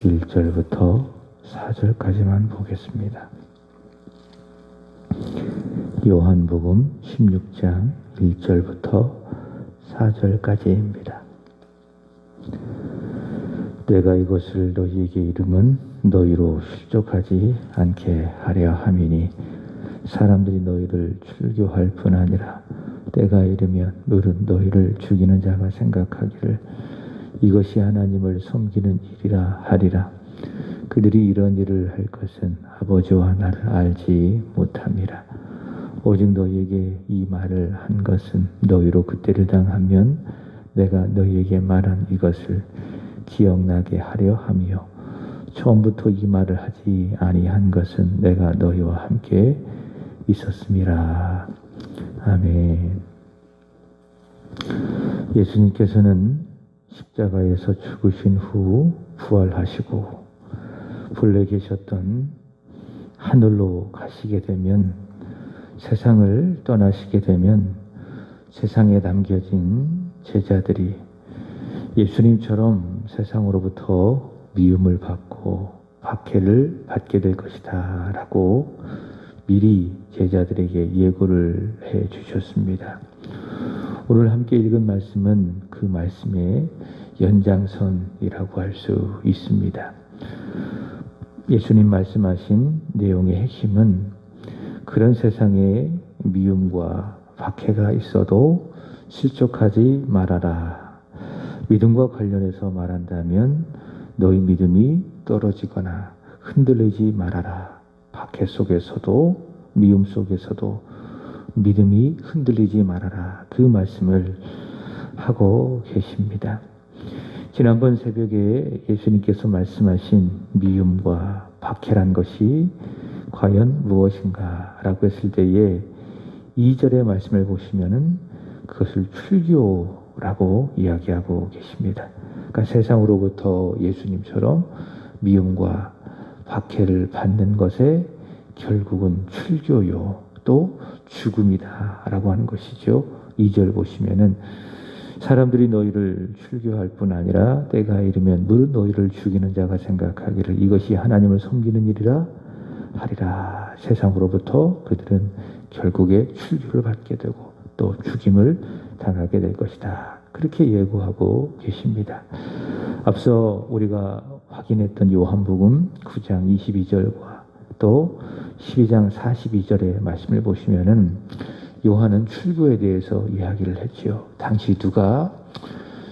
1절부터 4절까지만 보겠습니다. 요한복음 16장 1절부터 4절까지입니다. 내가 이것을 너희에게 이름은 너희로 실족하지 않게 하려 함이니 사람들이 너희를 출교할 뿐 아니라 때가 이르면 너희를 죽이는 자가 생각하기를 이것이 하나님을 섬기는 일이라 하리라. 그들이 이런 일을 할 것은 아버지와 나를 알지 못함이라. 오직 너희에게 이 말을 한 것은 너희로 그때를 당하면 내가 너희에게 말한 이것을 기억나게 하려 함이요 처음부터 이 말을 하지 아니한 것은 내가 너희와 함께 있었음이라. 아멘. 예수님께서는 십자가에서 죽으신 후 부활하시고 본래 계셨던 하늘로 가시게 되면, 세상을 떠나시게 되면 세상에 남겨진 제자들이 예수님처럼 세상으로부터 미움을 받고 박해를 받게 될 것이다 라고 미리 제자들에게 예고를 해 주셨습니다. 오늘 함께 읽은 말씀은 그 말씀의 연장선이라고 할 수 있습니다. 예수님 말씀하신 내용의 핵심은 그런 세상에 미움과 박해가 있어도 실족하지 말아라. 믿음과 관련해서 말한다면 너희 믿음이 떨어지거나 흔들리지 말아라. 박해 속에서도 미움 속에서도 믿음이 흔들리지 말아라. 그 말씀을 하고 계십니다. 지난번 새벽에 예수님께서 말씀하신 미움과 박해란 것이 과연 무엇인가 라고 했을 때에 2절의 말씀을 보시면은 그것을 출교라고 이야기하고 계십니다. 그러니까 세상으로부터 예수님처럼 미움과 박해를 받는 것에 결국은 출교요 또 죽음이다 라고 하는 것이죠. 2절 보시면은 사람들이 너희를 출교할 뿐 아니라 때가 이르면 무릇 너희를 죽이는 자가 생각하기를 이것이 하나님을 섬기는 일이라 하리라. 세상으로부터 그들은 결국에 출교를 받게 되고 또 죽임을 당하게 될 것이다. 그렇게 예고하고 계십니다. 앞서 우리가 확인했던 요한복음 9장 22절과 또 12장 42절의 말씀을 보시면은 요한은 출교에 대해서 이야기를 했지요. 당시 누가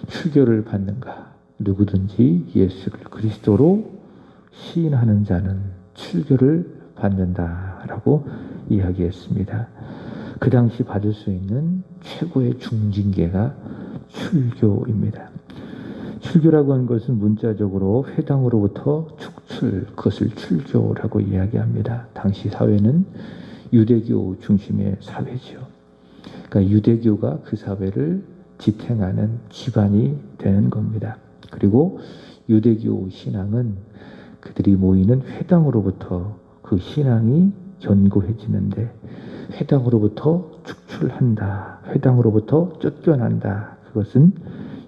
출교를 받는가? 누구든지 예수를 그리스도로 시인하는 자는 출교를 받는다라고 이야기했습니다. 그 당시 받을 수 있는 최고의 중징계가 출교입니다. 출교라고 하는 것은 문자적으로 회당으로부터 축출, 그것을 출교라고 이야기합니다. 당시 사회는 유대교 중심의 사회죠. 그러니까 유대교가 그 사회를 지탱하는 기반이 되는 겁니다. 그리고 유대교 신앙은 그들이 모이는 회당으로부터 그 신앙이 견고해지는데 회당으로부터 축출한다, 회당으로부터 쫓겨난다. 그것은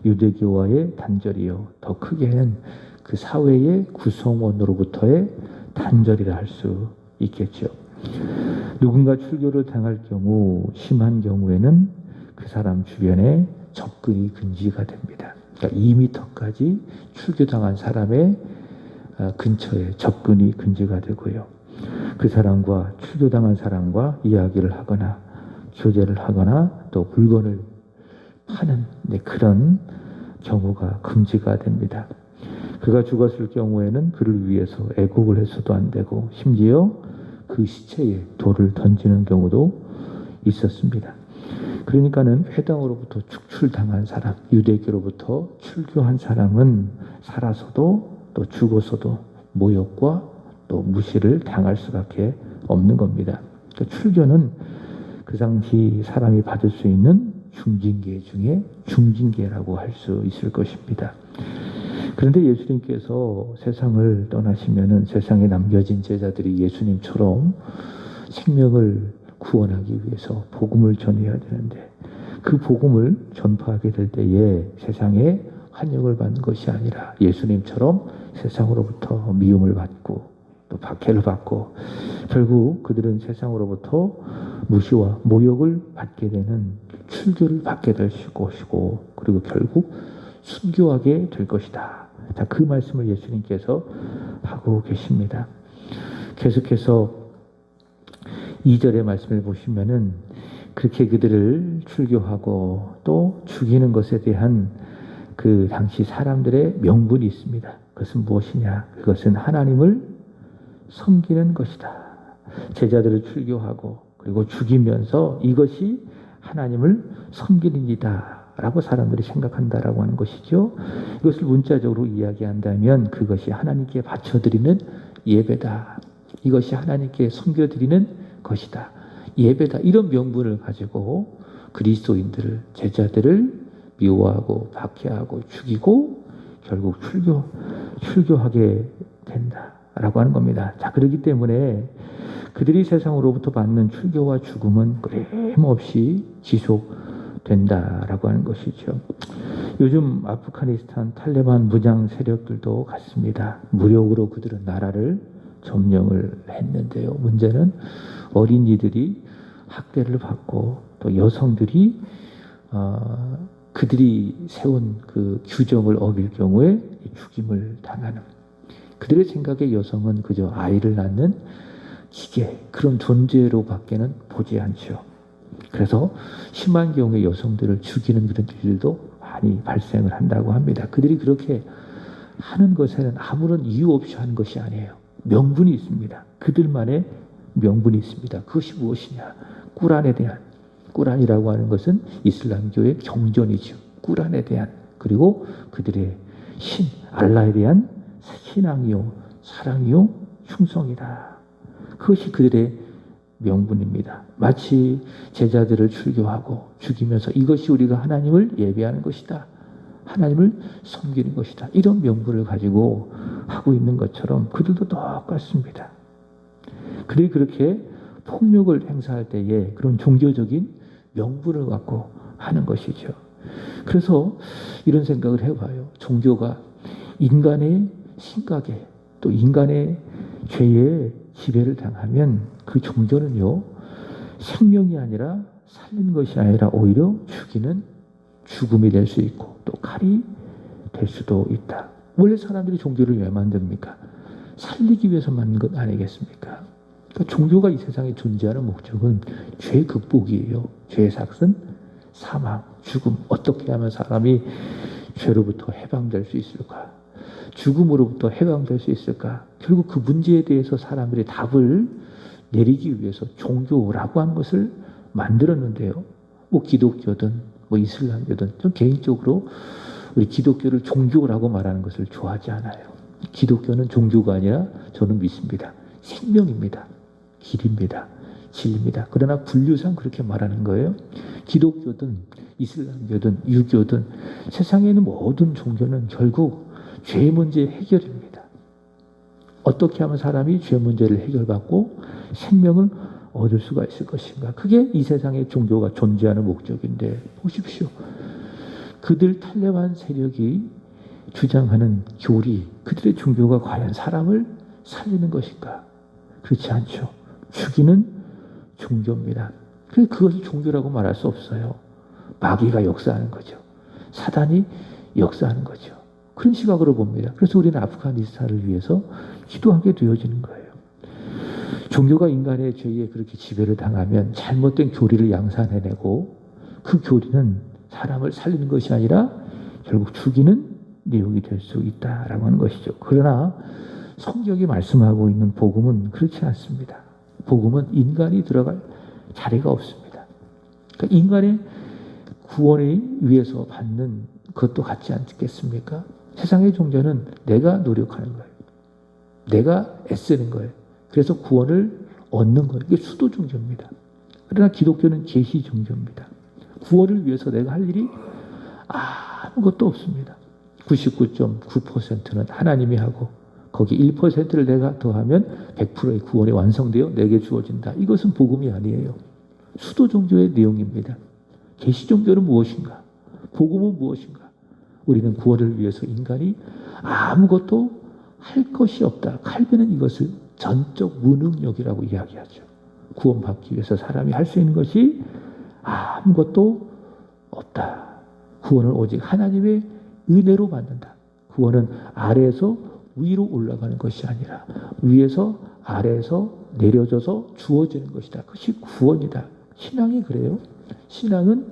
유대교와의 단절이요. 더 크게는 그 사회의 구성원으로부터의 단절이라 할 수 있겠죠. 누군가 출교를 당할 경우, 심한 경우에는 그 사람 주변에 접근이 금지가 됩니다. 그러니까 2m까지 출교당한 사람의 근처에 접근이 금지가 되고요. 그 사람과 출교당한 사람과 이야기를 하거나 교제를 하거나 또 물건을 파는 그런 경우가 금지가 됩니다. 그가 죽었을 경우에는 그를 위해서 애국을 해서도 안 되고 심지어 그 시체에 돌을 던지는 경우도 있었습니다. 그러니까는 회당으로부터 축출당한 사람, 유대교로부터 출교한 사람은 살아서도 또 죽어서도 모욕과 또 무시를 당할 수밖에 없는 겁니다. 그러니까 출교는 그 당시 사람이 받을 수 있는 중징계 중에 중징계라고 할 수 있을 것입니다. 그런데 예수님께서 세상을 떠나시면은 세상에 남겨진 제자들이 예수님처럼 생명을 구원하기 위해서 복음을 전해야 되는데 그 복음을 전파하게 될 때에 세상에 환영을 받는 것이 아니라 예수님처럼 세상으로부터 미움을 받고 또 박해를 받고 결국 그들은 세상으로부터 무시와 모욕을 받게 되는 출교를 받게 될 것이고 그리고 결국 순교하게 될 것이다. 자, 그 말씀을 예수님께서 하고 계십니다. 계속해서 2절의 말씀을 보시면은 그렇게 그들을 출교하고 또 죽이는 것에 대한 그 당시 사람들의 명분이 있습니다. 그것은 무엇이냐? 그것은 하나님을 섬기는 것이다. 제자들을 출교하고 그리고 죽이면서 이것이 하나님을 섬기는 이다 라고 사람들이 생각한다라고 하는 것이죠. 이것을 문자적으로 이야기한다면 그것이 하나님께 바쳐드리는 예배다. 이것이 하나님께 섬겨드리는 것이다. 예배다. 이런 명분을 가지고 그리스도인들을, 제자들을 미워하고 박해하고 죽이고 결국 출교하게 된다라고 하는 겁니다. 자, 그렇기 때문에 그들이 세상으로부터 받는 출교와 죽음은 끊임없이 지속된다라고 하는 것이죠. 요즘 아프가니스탄 탈레반 무장 세력들도 같습니다. 무력으로 그들은 나라를 점령을 했는데요. 문제는 어린이들이 학대를 받고 또 여성들이 그들이 세운 그 규정을 어길 경우에 죽임을 당하는, 그들의 생각에 여성은 그저 아이를 낳는 기계, 그런 존재로 밖에는 보지 않죠. 그래서 심한 경우에 여성들을 죽이는 그런 일들도 많이 발생을 한다고 합니다. 그들이 그렇게 하는 것에는 아무런 이유 없이 하는 것이 아니에요. 명분이 있습니다. 그들만의 명분이 있습니다. 그것이 무엇이냐? 꾸란이라고 하는 것은 이슬람교의 경전이죠. 꾸란에 대한, 그리고 그들의 신 알라에 대한 신앙이요, 사랑이요, 충성이다. 그것이 그들의 명분입니다. 마치 제자들을 출교하고 죽이면서 이것이 우리가 하나님을 예배하는 것이다, 하나님을 섬기는 것이다, 이런 명분을 가지고 하고 있는 것처럼 그들도 똑같습니다. 그들이 그렇게 폭력을 행사할 때에 그런 종교적인 명분을 갖고 하는 것이죠. 그래서 이런 생각을 해봐요. 종교가 인간의 생각에 또 인간의 죄에 지배를 당하면 그 종교는요, 생명이 아니라 살리는 것이 아니라 오히려 죽이는 죽음이 될 수 있고 또 칼이 될 수도 있다. 원래 사람들이 종교를 왜 만듭니까? 살리기 위해서 만든 것 아니겠습니까? 그러니까 종교가 이 세상에 존재하는 목적은 죄 극복이에요. 죄의 삭은 사망, 죽음. 어떻게 하면 사람이 죄로부터 해방될 수 있을까? 죽음으로부터 해방될 수 있을까? 결국 그 문제에 대해서 사람들이 답을 내리기 위해서 종교라고 하는 것을 만들었는데요. 뭐 기독교든 뭐 이슬람교든, 좀 개인적으로 우리 기독교를 종교라고 말하는 것을 좋아하지 않아요. 기독교는 종교가 아니라 저는 믿습니다. 생명입니다. 길입니다. 진리입니다. 그러나 분류상 그렇게 말하는 거예요. 기독교든 이슬람교든 유교든 세상에 있는 모든 종교는 결국 죄 문제 해결입니다. 어떻게 하면 사람이 죄 문제를 해결받고 생명을 얻을 수가 있을 것인가? 그게 이 세상에 종교가 존재하는 목적인데, 보십시오. 그들 탈레반 세력이 주장하는 교리, 그들의 종교가 과연 사람을 살리는 것인가? 그렇지 않죠. 죽이는 종교입니다. 그것을 종교라고 말할 수 없어요. 마귀가 역사하는 거죠. 사단이 역사하는 거죠. 그런 시각으로 봅니다. 그래서 우리는 아프가니스탄을 위해서 기도하게 되어지는 거예요. 종교가 인간의 죄에 그렇게 지배를 당하면 잘못된 교리를 양산해내고 그 교리는 사람을 살리는 것이 아니라 결국 죽이는 내용이 될 수 있다라고 하는 것이죠. 그러나 성경이 말씀하고 있는 복음은 그렇지 않습니다. 복음은 인간이 들어갈 자리가 없습니다. 그러니까 인간의 구원을 위해서 받는 것도 같지 않겠습니까? 세상의 종교는 내가 노력하는 거예요. 내가 애쓰는 거예요. 그래서 구원을 얻는 거예요. 이게 수도 종교입니다. 그러나 기독교는 계시 종교입니다. 구원을 위해서 내가 할 일이 아무것도 없습니다. 99.9%는 하나님이 하고 거기 1%를 내가 더하면 100%의 구원이 완성되어 내게 주어진다. 이것은 복음이 아니에요. 수도 종교의 내용입니다. 계시 종교는 무엇인가? 복음은 무엇인가? 우리는 구원을 위해서 인간이 아무것도 할 것이 없다. 칼빈은 이것을 전적 무능력이라고 이야기하죠. 구원받기 위해서 사람이 할 수 있는 것이 아무것도 없다. 구원은 오직 하나님의 은혜로 받는다. 구원은 아래에서 위로 올라가는 것이 아니라 위에서 아래에서 내려져서 주어지는 것이다. 그것이 구원이다. 신앙이 그래요. 신앙은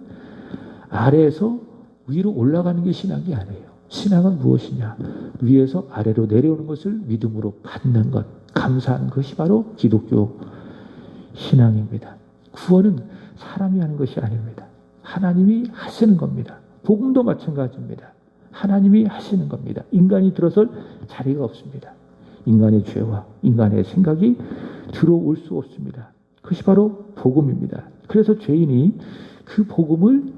아래에서 위로 올라가는 게 신앙이 아니에요. 신앙은 무엇이냐? 위에서 아래로 내려오는 것을 믿음으로 받는 것, 감사하는 것이 바로 기독교 신앙입니다. 구원은 사람이 하는 것이 아닙니다. 하나님이 하시는 겁니다. 복음도 마찬가지입니다. 하나님이 하시는 겁니다. 인간이 들어설 자리가 없습니다. 인간의 죄와 인간의 생각이 들어올 수 없습니다. 그것이 바로 복음입니다. 그래서 죄인이 그 복음을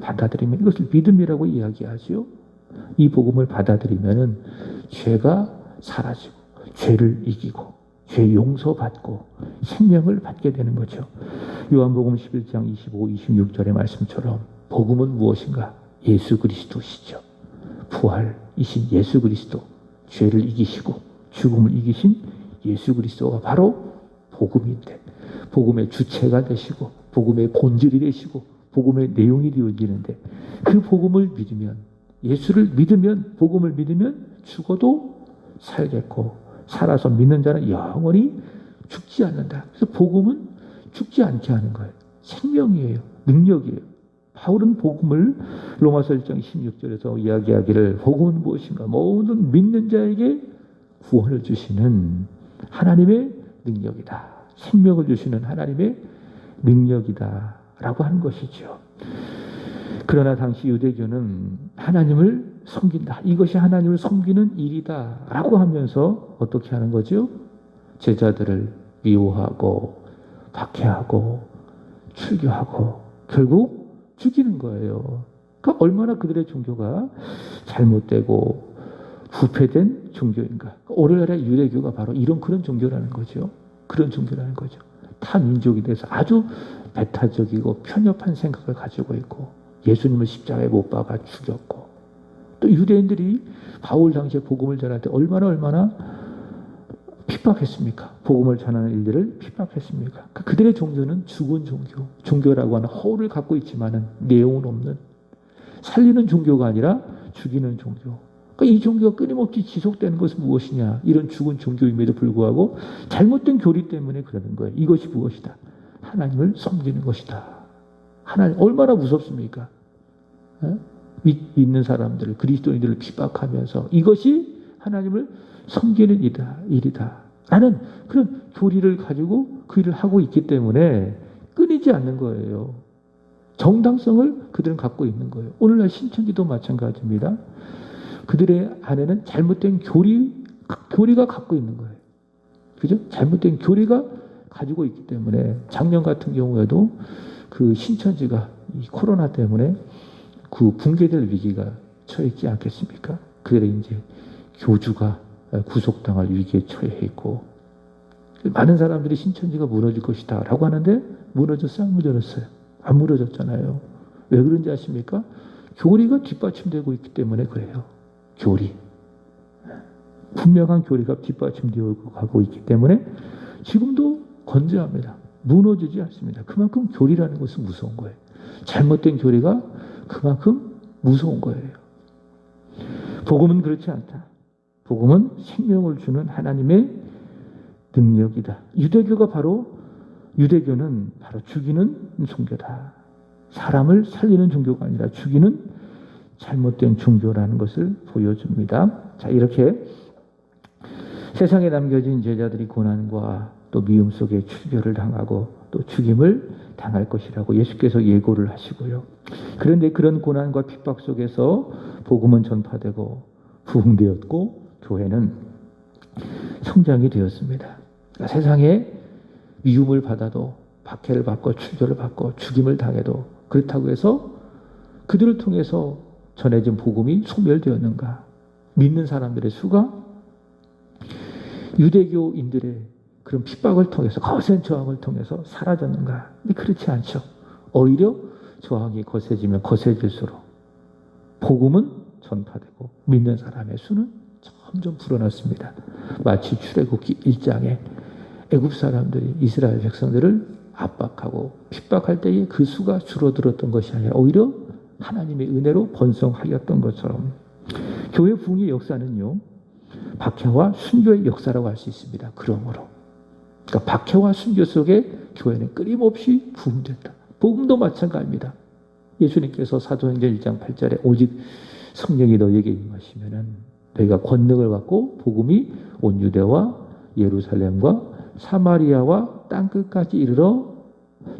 받아들이면 이것을 믿음이라고 이야기하지요. 이 복음을 받아들이면은 죄가 사라지고 죄를 이기고 죄 용서받고 생명을 받게 되는 거죠. 요한복음 11장 25, 26절의 말씀처럼 복음은 무엇인가? 예수 그리스도시죠. 부활이신 예수 그리스도, 죄를 이기시고 죽음을 이기신 예수 그리스도가 바로 복음인데, 복음의 주체가 되시고 복음의 본질이 되시고 복음의 내용이 되어지는데, 그 복음을 믿으면, 예수를 믿으면, 복음을 믿으면 죽어도 살겠고 살아서 믿는 자는 영원히 죽지 않는다. 그래서 복음은 죽지 않게 하는 거예요. 생명이에요. 능력이에요. 바울은 복음을 로마서 1장 16절에서 이야기하기를, 복음은 무엇인가? 모든 믿는 자에게 구원을 주시는 하나님의 능력이다. 생명을 주시는 하나님의 능력이다 라고 하는 것이죠. 그러나 당시 유대교는 하나님을 섬긴다, 이것이 하나님을 섬기는 일이다 라고 하면서 어떻게 하는 거죠? 제자들을 미워하고 박해하고 출교하고 결국 죽이는 거예요. 그러니까 얼마나 그들의 종교가 잘못되고 부패된 종교인가. 오늘날의 유대교가 바로 그런 종교라는 거죠. 그런 종교라는 거죠. 타 민족에 대해서 아주 배타적이고 편협한 생각을 가지고 있고, 예수님을 십자가에 못 박아 죽였고, 또 유대인들이 바울 당시에 복음을 전할 때 얼마나 핍박했습니까? 복음을 전하는 일들을 핍박했습니까? 그러니까 그들의 종교는 죽은 종교라고 하는 허울을 갖고 있지만은 내용은 없는, 살리는 종교가 아니라 죽이는 종교. 그러니까 이 종교가 끊임없이 지속되는 것은 무엇이냐? 이런 죽은 종교임에도 불구하고 잘못된 교리 때문에 그러는 거예요. 이것이 무엇이다? 하나님을 섬기는 것이다. 하나님 얼마나 무섭습니까? 믿는 사람들을, 그리스도인들을 핍박하면서 이것이 하나님을 섬기는 일이다 라는 그런 교리를 가지고 그 일을 하고 있기 때문에 끊이지 않는 거예요. 정당성을 그들은 갖고 있는 거예요. 오늘날 신천지도 마찬가지입니다. 그들의 안에는 잘못된 교리가 갖고 있는 거예요. 그죠? 잘못된 교리가 가지고 있기 때문에 작년 같은 경우에도 그 신천지가 이 코로나 때문에 그 붕괴될 위기가 처했지 않겠습니까? 그들의 이제 교주가 구속당할 위기에 처해 있고, 많은 사람들이 신천지가 무너질 것이다 라고 하는데 무너졌어요? 안 무너졌어요? 안 무너졌잖아요. 왜 그런지 아십니까? 교리가 뒷받침되고 있기 때문에 그래요. 교리. 분명한 교리가 뒷받침되어 가고 있기 때문에 지금도 건재합니다. 무너지지 않습니다. 그만큼 교리라는 것은 무서운 거예요. 잘못된 교리가 그만큼 무서운 거예요. 복음은 그렇지 않다. 복음은 생명을 주는 하나님의 능력이다. 유대교는 바로 죽이는 종교다. 사람을 살리는 종교가 아니라 죽이는 잘못된 종교라는 것을 보여줍니다. 자, 이렇게 세상에 남겨진 제자들이 고난과 또 미움 속에 출교를 당하고 또 죽임을 당할 것이라고 예수께서 예고를 하시고요. 그런데 그런 고난과 핍박 속에서 복음은 전파되고 부흥되었고 교회는 성장이 되었습니다. 그러니까 세상에 미움을 받아도, 박해를 받고 출교를 받고 죽임을 당해도 그렇다고 해서 그들을 통해서 전해진 복음이 소멸되었는가? 믿는 사람들의 수가 유대교인들의 그런 핍박을 통해서, 거센 저항을 통해서 사라졌는가? 그렇지 않죠. 오히려 저항이 거세지면 거세질수록 복음은 전파되고 믿는 사람의 수는 점점 불어났습니다. 마치 출애굽기 1장에 애굽 사람들이 이스라엘 백성들을 압박하고 핍박할 때에 그 수가 줄어들었던 것이 아니라 오히려 하나님의 은혜로 번성하였던 것처럼 교회 부흥의 역사는요, 박해와 순교의 역사라고 할 수 있습니다. 그러므로 그러니까 박해와 순교 속에 교회는 끊임없이 부흥된다. 복음도 마찬가지입니다. 예수님께서 사도행전 1장 8절에 오직 성령이 너희에게 임하시면은 너희가 권능을 받고 복음이 온 유대와 예루살렘과 사마리아와 땅끝까지 이르러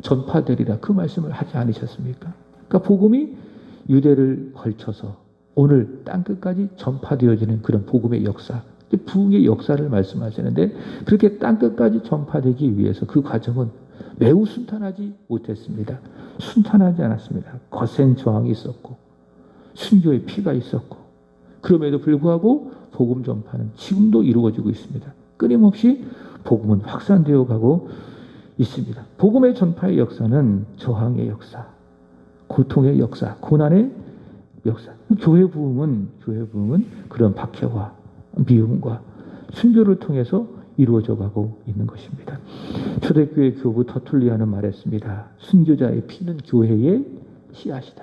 전파되리라, 그 말씀을 하지 않으셨습니까? 그러니까 복음이 유대를 걸쳐서 오늘 땅끝까지 전파되어지는 그런 복음의 역사, 부흥의 역사를 말씀하시는데, 그렇게 땅끝까지 전파되기 위해서 그 과정은 매우 순탄하지 못했습니다. 순탄하지 않았습니다. 거센 저항이 있었고 순교의 피가 있었고, 그럼에도 불구하고 복음 전파는 지금도 이루어지고 있습니다. 끊임없이 복음은 확산되어 가고 있습니다. 복음의 전파의 역사는 저항의 역사, 고통의 역사, 고난의 역사. 교회 부흥은 그런 박해와 미움과 순교를 통해서 이루어져 가고 있는 것입니다. 초대교회 교부 터툴리아는 말했습니다. 순교자의 피는 교회의 씨앗이다.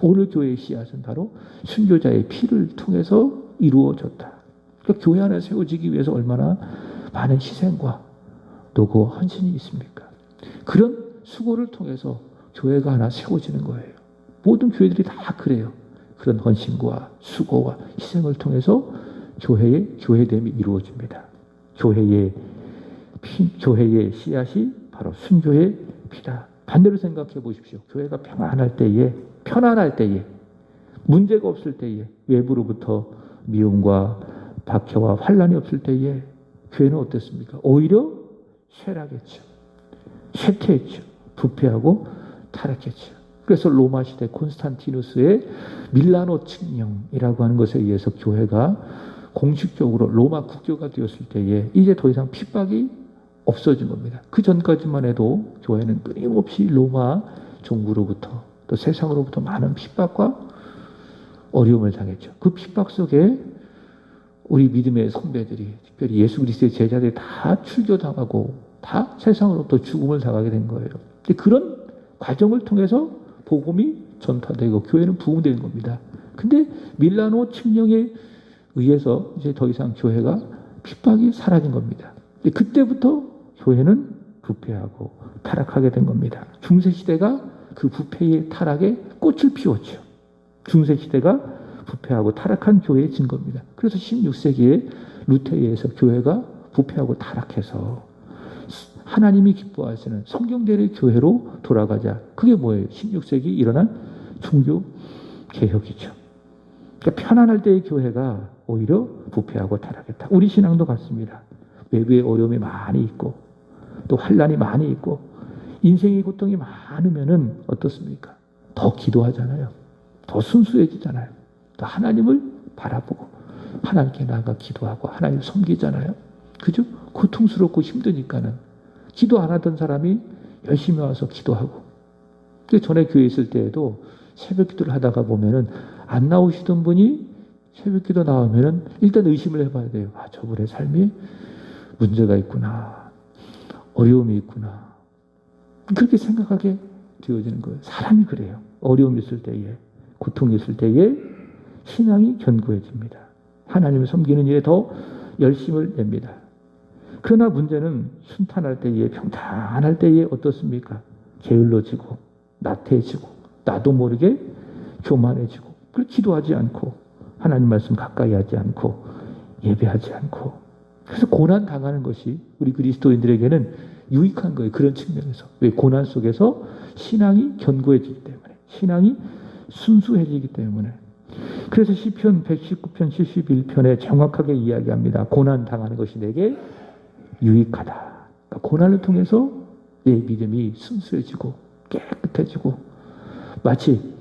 오늘 교회의 씨앗은 바로 순교자의 피를 통해서 이루어졌다. 그러니까 교회 하나 세워지기 위해서 얼마나 많은 희생과 노고, 헌신이 있습니까? 그런 수고를 통해서 교회가 하나 세워지는 거예요. 모든 교회들이 다 그래요. 그런 헌신과 수고와 희생을 통해서 교회의 교회됨이 이루어집니다. 교회의 씨앗이 바로 순교의 피다. 반대로 생각해 보십시오. 교회가 편안할 때에, 문제가 없을 때에, 외부로부터 미움과 박해와 환란이 없을 때에 교회는 어땠습니까? 오히려 쇠락했죠. 쇠퇴했죠. 부패하고 타락했죠. 그래서 로마 시대 콘스탄티누스의 밀라노 칙령이라고 하는 것에 의해서 교회가 공식적으로 로마 국교가 되었을 때에 이제 더 이상 핍박이 없어진 겁니다. 그 전까지만 해도 교회는 끊임없이 로마 종부로부터 또 세상으로부터 많은 핍박과 어려움을 당했죠. 그 핍박 속에 우리 믿음의 선배들이, 특별히 예수 그리스도의 제자들이 다 출교당하고 다 세상으로부터 죽음을 당하게 된 거예요. 그런 과정을 통해서 복음이 전파되고 교회는 부흥되는 겁니다. 근데 밀라노 칙령에 의해서 이제 더 이상 교회가 핍박이 사라진 겁니다. 그때부터 교회는 부패하고 타락하게 된 겁니다. 중세시대가 그 부패의 타락에 꽃을 피웠죠. 중세시대가 부패하고 타락한 교회의 증거입니다. 그래서 16세기에 루터에 의해서 교회가 부패하고 타락해서 하나님이 기뻐하시는 성경대로의 교회로 돌아가자. 그게 뭐예요? 16세기 일어난 종교 개혁이죠. 그러니까 편안할 때의 교회가 오히려 부패하고 타락했다. 우리 신앙도 같습니다. 외부의 어려움이 많이 있고 또 환란이 많이 있고 인생의 고통이 많으면은 어떻습니까? 더 기도하잖아요. 더 순수해지잖아요. 또 하나님을 바라보고 하나님께 나아가 기도하고 하나님을 섬기잖아요. 그죠? 고통스럽고 힘드니까는 기도 안 하던 사람이 열심히 와서 기도하고, 전에 교회에 있을 때에도 새벽 기도를 하다가 보면은 안 나오시던 분이 새벽 기도 나오면은 일단 의심을 해봐야 돼요. 아, 저분의 삶이 문제가 있구나. 어려움이 있구나. 그렇게 생각하게 되어지는 거예요. 사람이 그래요. 어려움이 있을 때에, 고통이 있을 때에 신앙이 견고해집니다. 하나님을 섬기는 일에 더 열심을 냅니다. 그러나 문제는 순탄할 때에, 평탄할 때에 어떻습니까? 게을러지고 나태해지고 나도 모르게 교만해지고, 그리고 기도하지 않고 하나님 말씀 가까이 하지 않고 예배하지 않고, 그래서 고난 당하는 것이 우리 그리스도인들에게는 유익한 거예요. 그런 측면에서. 왜? 고난 속에서 신앙이 견고해지기 때문에, 신앙이 순수해지기 때문에. 그래서 시편 119편 71편에 정확하게 이야기합니다. 고난 당하는 것이 내게 유익하다. 그러니까 고난을 통해서 내 믿음이 순수해지고 깨끗해지고, 마치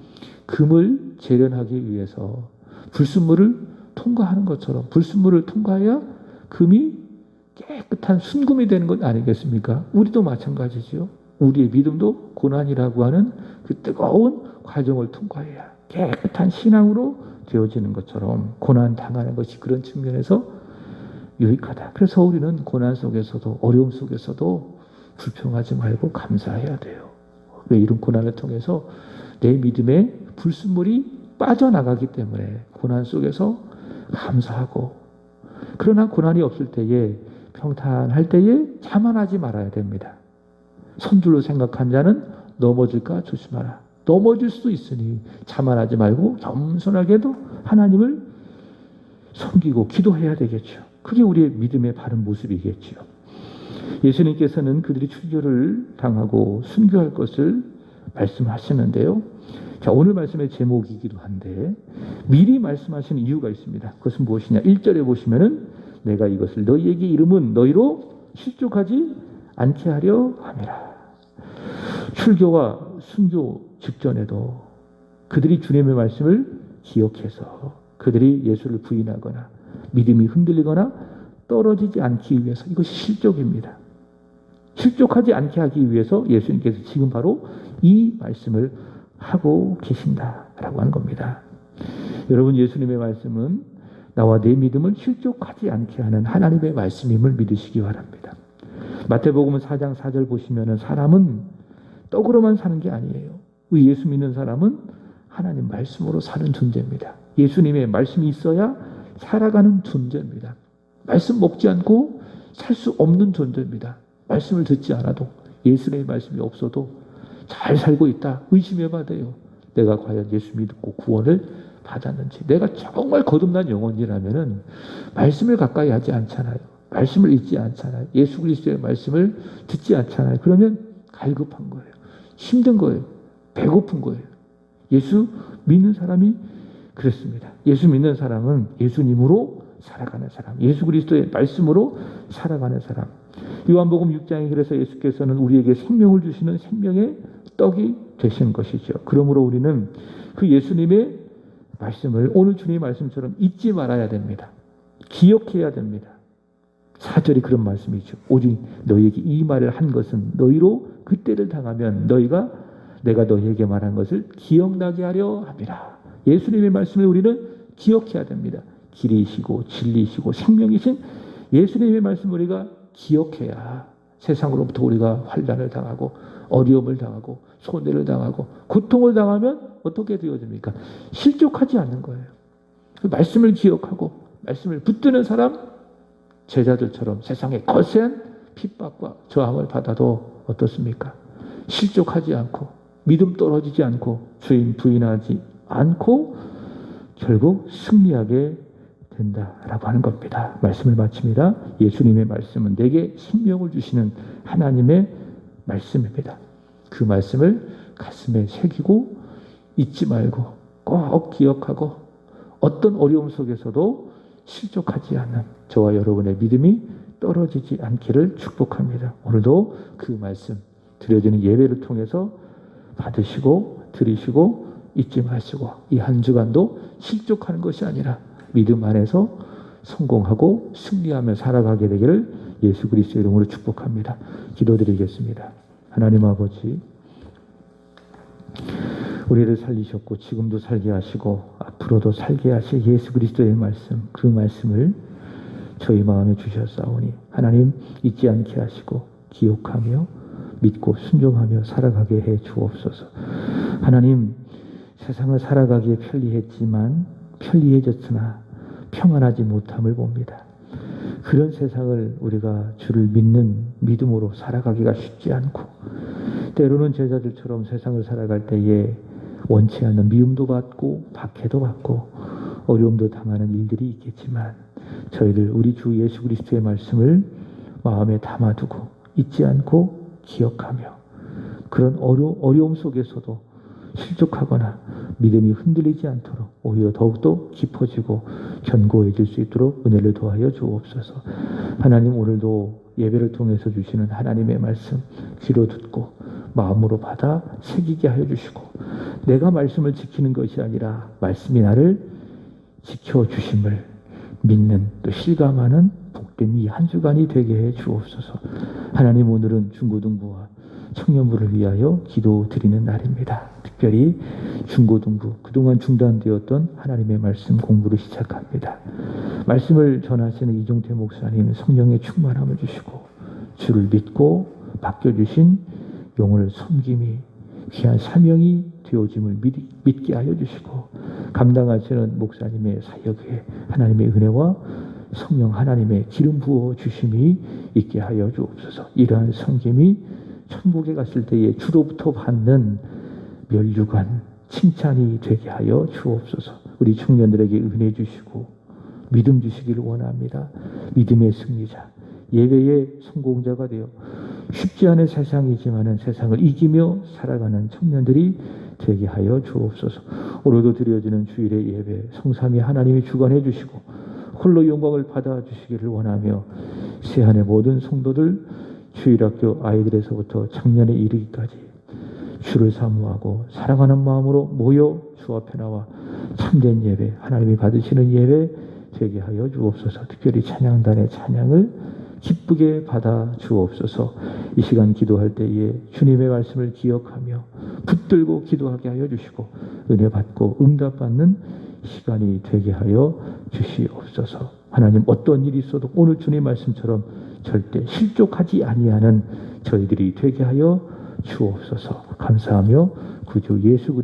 금을 재련하기 위해서 불순물을 통과하는 것처럼, 불순물을 통과해야 금이 깨끗한 순금이 되는 것 아니겠습니까? 우리도 마찬가지죠. 우리의 믿음도 고난이라고 하는 그 뜨거운 과정을 통과해야 깨끗한 신앙으로 되어지는 것처럼 고난 당하는 것이 그런 측면에서 유익하다. 그래서 우리는 고난 속에서도 어려움 속에서도 불평하지 말고 감사해야 돼요. 왜 이런 고난을 통해서 내 믿음의 불순물이 빠져나가기 때문에 고난 속에서 감사하고, 그러나 고난이 없을 때에 평탄할 때에 자만하지 말아야 됩니다. 선줄로 생각한 자는 넘어질까 조심하라. 넘어질 수도 있으니 자만하지 말고 겸손하게도 하나님을 섬기고 기도해야 되겠죠. 그게 우리의 믿음의 바른 모습이겠죠. 예수님께서는 그들이 출교를 당하고 순교할 것을 말씀하시는데요. 자, 오늘 말씀의 제목이기도 한데 미리 말씀하시는 이유가 있습니다. 그것은 무엇이냐? 1절에 보시면은 내가 이것을 너희에게 이름은 너희로 실족하지 않게 하려 함이라. 출교와 순교 직전에도 그들이 주님의 말씀을 기억해서 그들이 예수를 부인하거나 믿음이 흔들리거나 떨어지지 않기 위해서, 이것이 실족입니다. 실족하지 않게 하기 위해서 예수님께서 지금 바로 이 말씀을 하고 계신다라고 하는 겁니다. 여러분, 예수님의 말씀은 나와 내 믿음을 실족하지 않게 하는 하나님의 말씀임을 믿으시기 바랍니다. 마태복음 4장 4절 보시면은 사람은 떡으로만 사는 게 아니에요. 우리 예수 믿는 사람은 하나님 말씀으로 사는 존재입니다. 예수님의 말씀이 있어야 살아가는 존재입니다. 말씀 먹지 않고 살 수 없는 존재입니다. 말씀을 듣지 않아도, 예수님의 말씀이 없어도 잘 살고 있다 의심해봐야 돼요. 내가 과연 예수 믿고 구원을 받았는지. 내가 정말 거듭난 영혼이라면은 말씀을 가까이 하지 않잖아요. 말씀을 읽지 않잖아요. 예수 그리스도의 말씀을 듣지 않잖아요. 그러면 갈급한 거예요. 힘든 거예요. 배고픈 거예요. 예수 믿는 사람이 그렇습니다. 예수 믿는 사람은 예수님으로 살아가는 사람, 예수 그리스도의 말씀으로 살아가는 사람. 요한복음 6장에 그래서 예수께서는 우리에게 생명을 주시는 생명의 떡이 되신 것이죠. 그러므로 우리는 그 예수님의 말씀을 오늘 주님의 말씀처럼 잊지 말아야 됩니다. 기억해야 됩니다. 4절이 그런 말씀이죠. 오직 너희에게 이 말을 한 것은 너희로 그때를 당하면 너희가 내가 너희에게 말한 것을 기억나게 하려 함이라. 예수님의 말씀을 우리는 기억해야 됩니다. 길이시고 진리시고 생명이신 예수님의 말씀을 우리가 기억해야 세상으로부터 우리가 환난을 당하고 어려움을 당하고 손해를 당하고 고통을 당하면 어떻게 되어집니까? 실족하지 않는 거예요. 그 말씀을 기억하고 말씀을 붙드는 사람, 제자들처럼 세상의 거센 핍박과 저항을 받아도 어떻습니까? 실족하지 않고 믿음 떨어지지 않고 주인 부인하지 않고 결국 승리하게 된다라고 하는 겁니다. 말씀을 마칩니다. 예수님의 말씀은 내게 생명을 주시는 하나님의 말씀입니다. 그 말씀을 가슴에 새기고 잊지 말고 꼭 기억하고 어떤 어려움 속에서도 실족하지 않는 저와 여러분의 믿음이 떨어지지 않기를 축복합니다. 오늘도 그 말씀 드려지는 예배를 통해서 받으시고 들으시고 잊지 마시고 이 한 주간도 실족하는 것이 아니라 믿음 안에서 성공하고 승리하며 살아가게 되기를 예수 그리스도의 이름으로 축복합니다. 기도드리겠습니다. 하나님 아버지, 우리를 살리셨고 지금도 살게 하시고 앞으로도 살게 하실 예수 그리스도의 말씀, 그 말씀을 저희 마음에 주셨사오니 하나님 잊지 않게 하시고 기억하며 믿고 순종하며 살아가게 해 주옵소서. 하나님, 세상을 살아가기에 편리해졌으나 평안하지 못함을 봅니다. 그런 세상을 우리가 주를 믿는 믿음으로 살아가기가 쉽지 않고 때로는 제자들처럼 세상을 살아갈 때에 원치 않는 미움도 받고 박해도 받고 어려움도 당하는 일들이 있겠지만 저희들 우리 주 예수 그리스도의 말씀을 마음에 담아두고 잊지 않고 기억하며 그런 어려움 속에서도 실족하거나 믿음이 흔들리지 않도록 오히려 더욱더 깊어지고 견고해질 수 있도록 은혜를 더하여 주옵소서. 하나님, 오늘도 예배를 통해서 주시는 하나님의 말씀 귀로 듣고 마음으로 받아 새기게 하여 주시고 내가 말씀을 지키는 것이 아니라 말씀이 나를 지켜주심을 믿는 또 실감하는 복된 이 한 주간이 되게 해 주옵소서. 하나님, 오늘은 중고등부와 청년부를 위하여 기도드리는 날입니다. 특별히 중고등부, 그동안 중단되었던 하나님의 말씀 공부를 시작합니다. 말씀을 전하시는 이종태 목사님 성령의 충만함을 주시고 주를 믿고 맡겨주신 영혼을 섬김이 귀한 사명이 되어짐을 믿게 하여 주시고 감당하시는 목사님의 사역에 하나님의 은혜와 성령 하나님의 기름 부어 주심이 있게 하여 주옵소서. 이러한 섬김이 천국에 갔을 때에 주로부터 받는 면류관 칭찬이 되게 하여 주옵소서. 우리 청년들에게 은혜 주시고 믿음 주시기를 원합니다. 믿음의 승리자, 예배의 성공자가 되어 쉽지 않은 세상이지만은 세상을 이기며 살아가는 청년들이 되게 하여 주옵소서. 오늘도 드려지는 주일의 예배 성삼위 하나님이 주관해 주시고 홀로 영광을 받아 주시기를 원하며 새한의 모든 성도들 주일학교 아이들에서부터 청년에 이르기까지 주를 사모하고 사랑하는 마음으로 모여 주 앞에 나와 참된 예배, 하나님이 받으시는 예배 되게 하여 주옵소서. 특별히 찬양단의 찬양을 기쁘게 받아 주옵소서. 이 시간 기도할 때에 주님의 말씀을 기억하며 붙들고 기도하게 하여 주시고 은혜 받고 응답받는 시간이 되게 하여 주시옵소서. 하나님, 어떤 일이 있어도 오늘 주님 말씀처럼 절대 실족하지 아니하는 저희들이 되게 하여 주옵소서. 감사하며 구주 예수 그리스도